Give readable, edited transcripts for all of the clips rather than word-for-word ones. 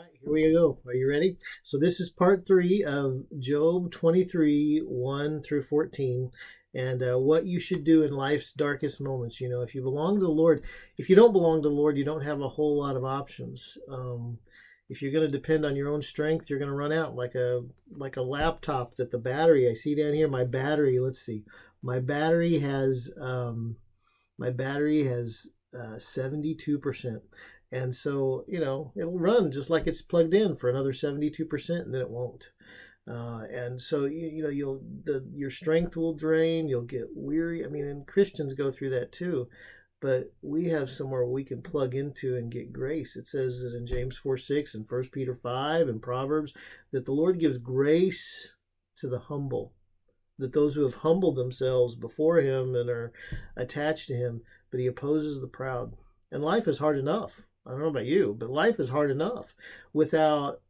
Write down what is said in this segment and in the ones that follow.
right, here we go. Are you ready? So this is part 3 of Job 23, 1 through 14. And what you should do in life's darkest moments. You know, if you belong to the Lord, if you don't belong to the Lord, you don't have a whole lot of options. If you're going to depend on your own strength, you're going to run out like a laptop that the battery, I see down here, my battery, let's see. My battery has 72%. And so, you know, it'll run just like it's plugged in for another 72%, and then it won't. And so, your strength will drain. You'll get weary. I mean, and Christians go through that too. But we have somewhere we can plug into and get grace. It says that in James 4:6 and 1 Peter 5 and Proverbs that the Lord gives grace to the humble, that those who have humbled themselves before him and are attached to him, but he opposes the proud. And life is hard enough. I don't know about you, but life is hard enough without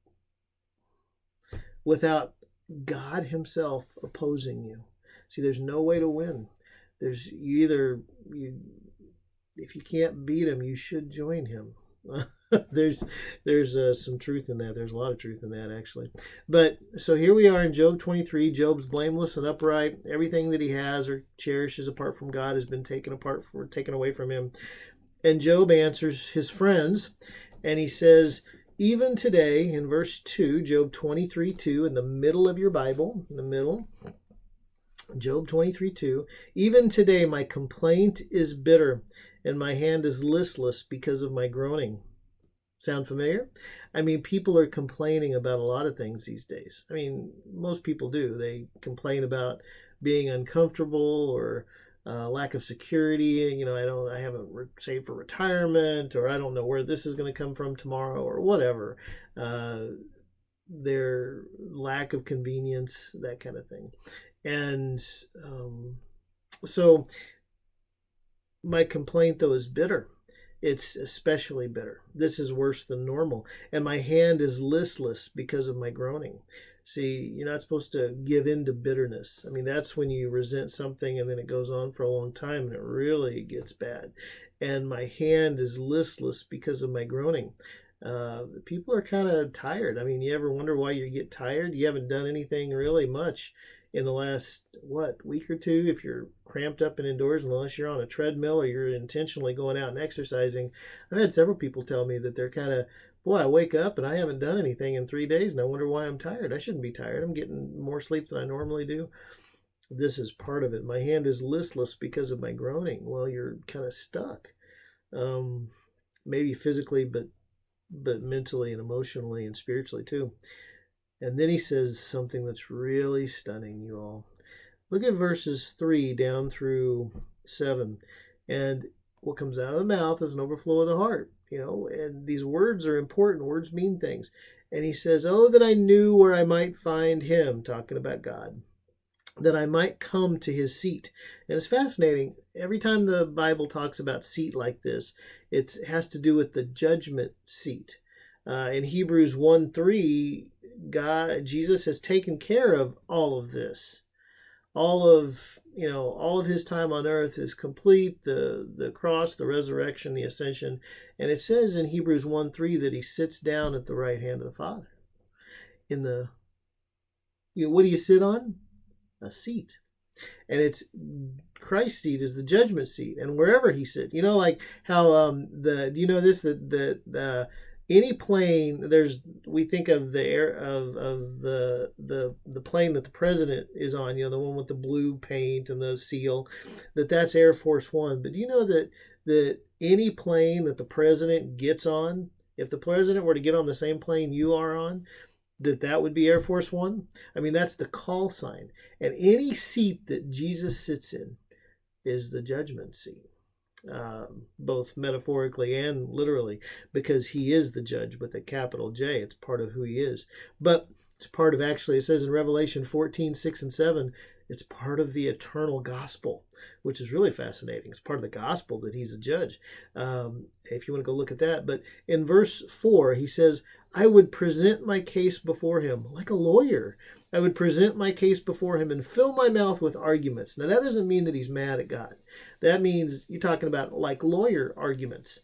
God himself opposing you. See, there's no way to win. If you can't beat him, you should join him. there's some truth in that. There's a lot of truth in that, actually. But so here we are in Job 23. Job's blameless and upright. Everything that he has or cherishes apart from God has been taken away from him. And Job answers his friends, and he says, even today, in verse 2, Job 23:2, in the middle of your Bible, Job 23:2, even today my complaint is bitter, and my hand is listless because of my groaning. Sound familiar? I mean, people are complaining about a lot of things these days. I mean, most people do. They complain about being uncomfortable or lack of security. You know, I haven't saved for retirement, or I don't know where this is going to come from tomorrow, or whatever. Their lack of convenience, that kind of thing. And so my complaint, though, is bitter. It's especially bitter. This is worse than normal. And my hand is listless because of my groaning. See, you're not supposed to give in to bitterness. I mean, that's when you resent something and then it goes on for a long time and it really gets bad. And my hand is listless because of my groaning. People are kind of tired. I mean, you ever wonder why you get tired? You haven't done anything really much in the last, week or two, if you're cramped up and indoors, unless you're on a treadmill or you're intentionally going out and exercising. I've had several people tell me that they're kind of, boy, I wake up and I haven't done anything in 3 days and I wonder why I'm tired. I shouldn't be tired. I'm getting more sleep than I normally do. This is part of it. My hand is listless because of my groaning. Well, you're kind of stuck. Maybe physically, but mentally and emotionally and spiritually too. And then he says something that's really stunning, you all. Look at verses 3 down through 7. And what comes out of the mouth is an overflow of the heart. You know, and these words are important. Words mean things. And he says, oh, that I knew where I might find him, talking about God, that I might come to his seat. And it's fascinating. Every time the Bible talks about seat like this, it has to do with the judgment seat. In Hebrews 1:3, Jesus has taken care of all of this. All of his time on earth is complete, the cross, the resurrection, the ascension. And it says in Hebrews 1:3 that he sits down at the right hand of the Father. What do you sit on? A seat. And it's Christ's seat is the judgment seat. And wherever he sits, like how do you know this, that any plane, we think of the air of the plane that the president is on, the one with the blue paint and the seal, that's Air Force One. But do you know that any plane that the president gets on, if the president were to get on the same plane you are on, that would be Air Force One? I mean, that's the call sign. And any seat that Jesus sits in is the judgment seat. Both metaphorically and literally, because he is the judge with a capital J. It's part of who he is. But it's part of, actually, it says in Revelation 14:6 and 7, it's part of the eternal gospel, which is really fascinating. It's part of the gospel that he's a judge. If you want to go look at that. But in verse 4, he says, I would present my case before him like a lawyer. I would present my case before him and fill my mouth with arguments. Now, that doesn't mean that he's mad at God. That means you're talking about like lawyer arguments.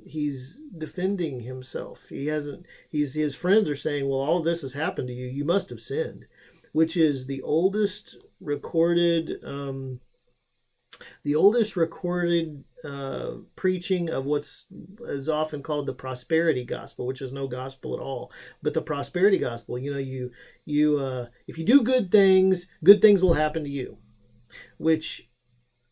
He's defending himself. He hasn't. His friends are saying, "Well, all this has happened to you. You must have sinned," which is the oldest recorded preaching of what's is often called the prosperity gospel, which is no gospel at all, but the prosperity gospel. If you do good things will happen to you. Which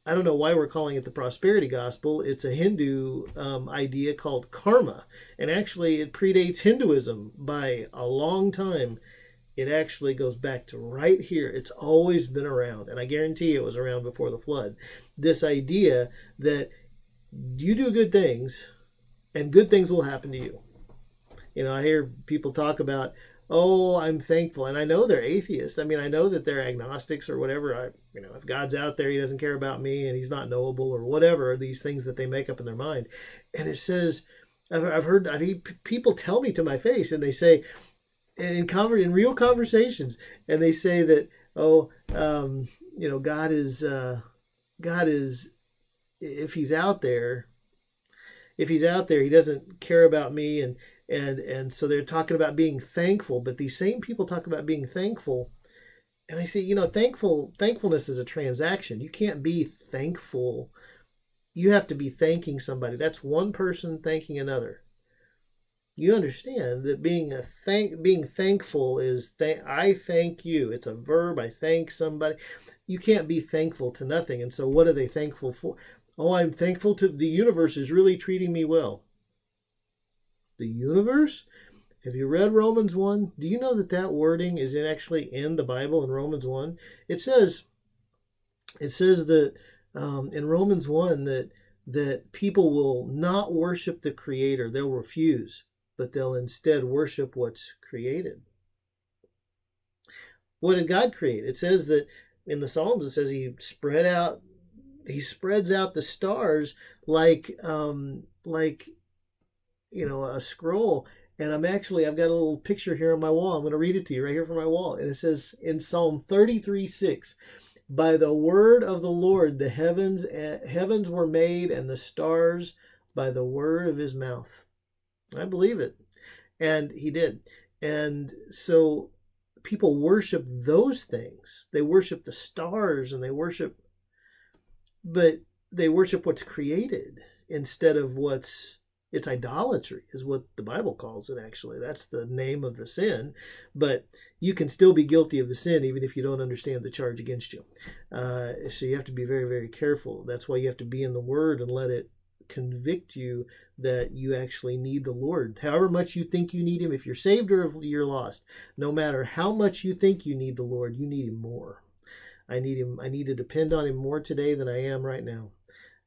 I don't know why we're calling it the prosperity gospel. It's a Hindu idea called karma, and actually it predates Hinduism by a long time. It actually goes back to right here. It's always been around, and I guarantee it was around before the flood. This idea that you do good things and good things will happen to you. I hear people talk about, oh, I'm thankful. And I know they're atheists. I mean, I know that they're agnostics or whatever. If God's out there, he doesn't care about me and he's not knowable or whatever, these things that they make up in their mind. And it says, I've heard people tell me to my face, and they say, in real conversations, and they say that, God is, if he's out there, he doesn't care about me, and so they're talking about being thankful. But these same people talk about being thankful, and I say, thankfulness is a transaction. You can't be thankful. You have to be thanking somebody. That's one person thanking another. You understand that being thankful is I thank you. It's a verb. I thank somebody. You can't be thankful to nothing. And so what are they thankful for? Oh, I'm thankful to the universe is really treating me well. The universe? Have you read Romans 1? Do you know that wording is actually in the Bible in Romans 1? It says that in Romans 1 that people will not worship the Creator. They'll refuse, but they'll instead worship what's created. What did God create? It says that in the Psalms, it says he spreads out the stars like a scroll. And I've got a little picture here on my wall. I'm going to read it to you right here from my wall. And it says in Psalm 33:6, by the word of the Lord the heavens were made, and the stars by the word of his mouth. I believe it. And he did. And so people worship those things. They worship the stars, and they worship what's created instead of it's idolatry is what the Bible calls it, actually. That's the name of the sin. But you can still be guilty of the sin even if you don't understand the charge against you. So you have to be very, very careful. That's why you have to be in the Word and let it convict you that you actually need the Lord. However much you think you need him, if you're saved or if you're lost, no matter how much you think you need the Lord, you need him more. I need him. I need to depend on him more today than I am right now.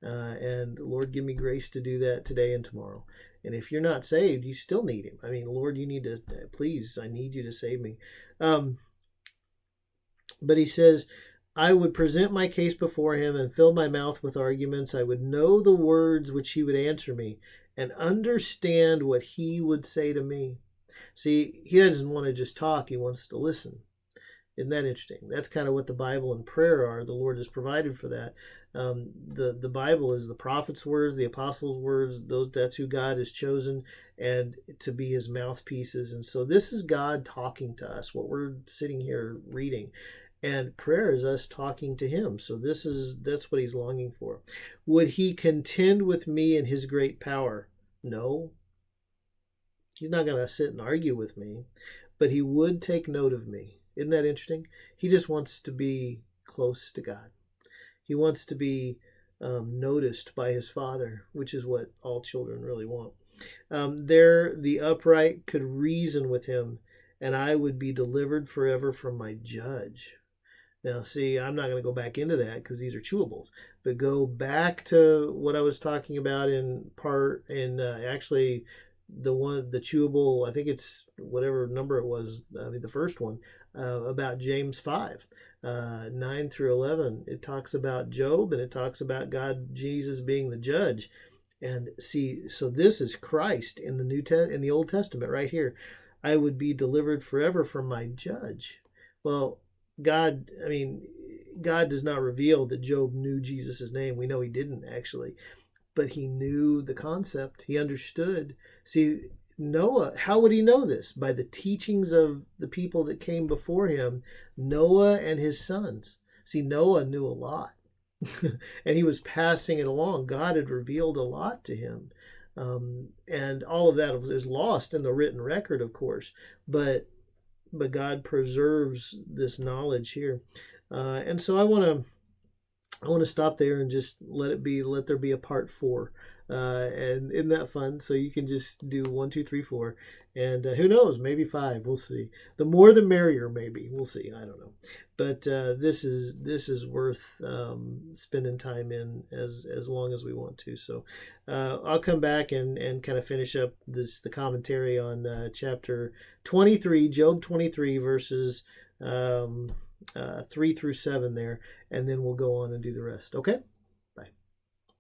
And Lord, give me grace to do that today and tomorrow. And if you're not saved, you still need him. I mean, Lord, you need to, please, I need you to save me. But he says, I would present my case before him and fill my mouth with arguments. I would know the words which he would answer me and understand what he would say to me. See, he doesn't want to just talk. He wants to listen. Isn't that interesting? That's kind of what the Bible and prayer are. The Lord has provided for that. The Bible is the prophet's words, the apostles' words. That's who God has chosen and to be his mouthpieces. And so this is God talking to us, what we're sitting here reading. And prayer is us talking to him. So that's what he's longing for. Would he contend with me in his great power? No. He's not going to sit and argue with me, but he would take note of me. Isn't that interesting? He just wants to be close to God. He wants to be noticed by his Father, which is what all children really want. There, the upright could reason with him, and I would be delivered forever from my judge. Now, see, I'm not going to go back into that because these are chewables, but go back to what I was talking about actually the chewable, I think it's whatever number it was, the first one, about James 5, 9 through 11. It talks about Job, and it talks about God, Jesus being the judge. And see, so this is Christ in the Old Testament right here. I would be delivered forever from my judge. Well, God does not reveal that Job knew Jesus' name. We know he didn't actually. but he knew the concept. He understood. See, Noah, how would he know this? By the teachings of the people that came before him, Noah and his sons. See, Noah knew a lot. And he was passing it along. God had revealed a lot to him. And all of that is lost in the written record, of course. But God preserves this knowledge here. And so I want to stop there and just let there be a part 4. And isn't that fun? So you can just do 1, 2, 3, 4, and who knows, maybe 5. We'll see. The more the merrier, maybe. We'll see. I don't know. But this is worth spending time in as long as we want to. So I'll come back and kind of finish up the commentary on chapter 23, Job 23, verses 3 through 7 there, and then we'll go on and do the rest. Okay.